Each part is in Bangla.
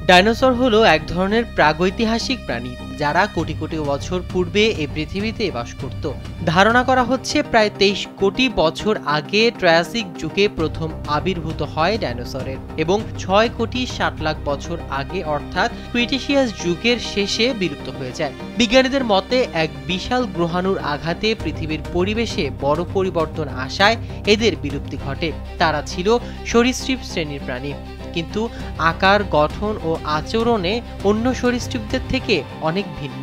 ডাইনোসর হলো এক ধরনের প্রাগৈতিহাসিক প্রাণী যারা কোটি কোটি বছর পূর্বে এই পৃথিবীতে বাস করত। ধারণা করা হচ্ছে প্রায় 23 কোটি বছর আগে ট্রায়াসিক যুগে প্রথম আবির্ভূত হয় ডাইনোসরের এবং 6 কোটি 60 লাখ বছর আগে অর্থাৎ ক্রিটেশিয়াস যুগের শেষে বিলুপ্ত হয়ে যায়। বিজ্ঞানীদের মতে এক বিশাল গ্রহাণুর আঘাতে পৃথিবীর পরিবেশে বড় পরিবর্তন আসায় এদের বিলুপ্তি ঘটে। তারা ছিল সরীসৃপ শ্রেণীর প্রাণী, কিন্তু আকার, গঠন ও আচরণে অন্য সরীসৃপদের থেকে অনেক ভিন্ন।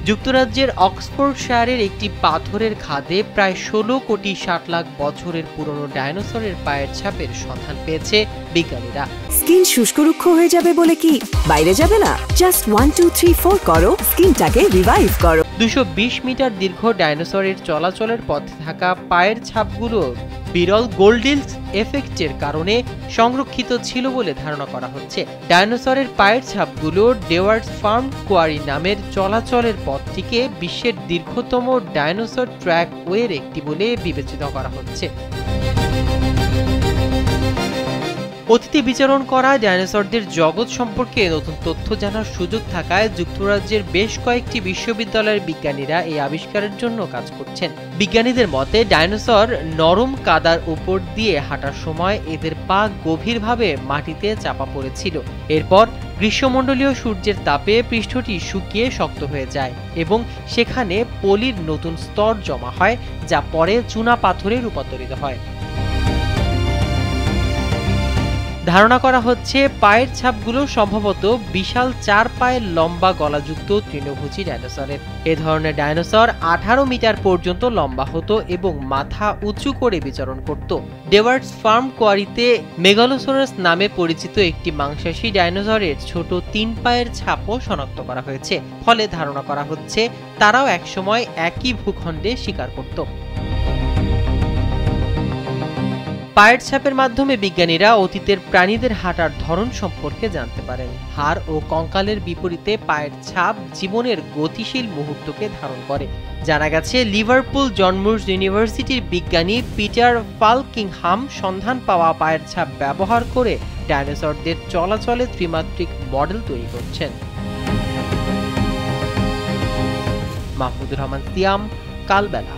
যুক্তরাজ্যের অক্সফোর্ডশায়ারের একটি পাথরের খাদে প্রায় 16 কোটি 60 লাখ বছরের পুরনো ডাইনোসরের পায়ের ছাপের সন্ধান পেয়েছে বিজ্ঞানীরা। স্কিন শুষ্ক রুক্ষ হয়ে যাবে বলে কি বাইরে যাবে না? জাস্ট 1 2 3 4 করো, স্কিনটাকে রিভাইভ করো। 220 মিটার দীর্ঘ ডাইনোসরের চলাচলের পথে থাকা পায়ের ছাপগুলো বিরল গোল্ডিল্স এফেক্টের কারণে সংরক্ষিত ছিল বলে ধারণা করা হচ্ছে। ডাইনোসরের পায়ের ছাপগুলো ডেওয়ার্ডস ফার্ম কোয়ারি নামের চলাচলের পথটিকে বিশ্বের দীর্ঘতম ডাইনোসর ট্র্যাক ওয়ের একটি বলে বিবেচিত করা হচ্ছে। অতীতে বিচরণ করা ডাইনোসরদের জগৎ সম্পর্কে নতুন তথ্য জানার সুযোগ থাকায় যুক্তরাজ্যের বেশ কয়েকটি বিশ্ববিদ্যালয়ের বিজ্ঞানীরা এই আবিষ্কারের জন্য কাজ করছেন। বিজ্ঞানীদের মতে ডাইনোসর নরম কাদার উপর দিয়ে হাঁটার সময় এদের পা গভীরভাবে মাটিতে চাপা পড়েছিল। এরপর গ্রীষ্মমণ্ডলীয় সূর্যের তাপে পৃষ্ঠটি শুকিয়ে শক্ত হয়ে যায় এবং সেখানে পলির নতুন স্তর জমা হয়, যা পরে চুনা পাথরে রূপান্তরিত হয়। ধারণা করা হচ্ছে পায়ের ছাপগুলো সম্ভবত বিশাল 4 পায়ের লম্বা গলাযুক্ত তৃণভোজী ডাইনোসরের। এ ধরনের ডাইনোসর 18 মিটার পর্যন্ত লম্বা হতো এবং মাথা উঁচু করে বিচরণ করত। ডেওয়ার্ডস ফার্ম কোয়ারিতে মেগালোসরাস নামে পরিচিত একটি মাংসাশী ডাইনোসরের ছোট 3 পায়ের ছাপও শনাক্ত করা হয়েছে। ফলে ধারণা করা হচ্ছে তারাও একসময় একই ভূখণ্ডে শিকার করত। পায়ের ছাপের মাধ্যমে বিজ্ঞানীরা অতীতের প্রাণীদের হাঁটার ধরন সম্পর্কে জানতে পারেন। হাড় ও কঙ্কালের বিপরীতে পায়ের ছাপ জীবনের গতিশীল মুহূর্তকে ধারণ করে। জানা গেছে লিভারপুল জন মুরস ইউনিভার্সিটির বিজ্ঞানী পিটার ফালকিংহাম সন্ধান পাওয়া পায়ের ছাপ ব্যবহার করে ডাইনোসরদের চলাচলে ত্রিমাত্রিক মডেল তৈরি করছেন। মাহমুদুর রহমান সিয়াম, কালবেলা।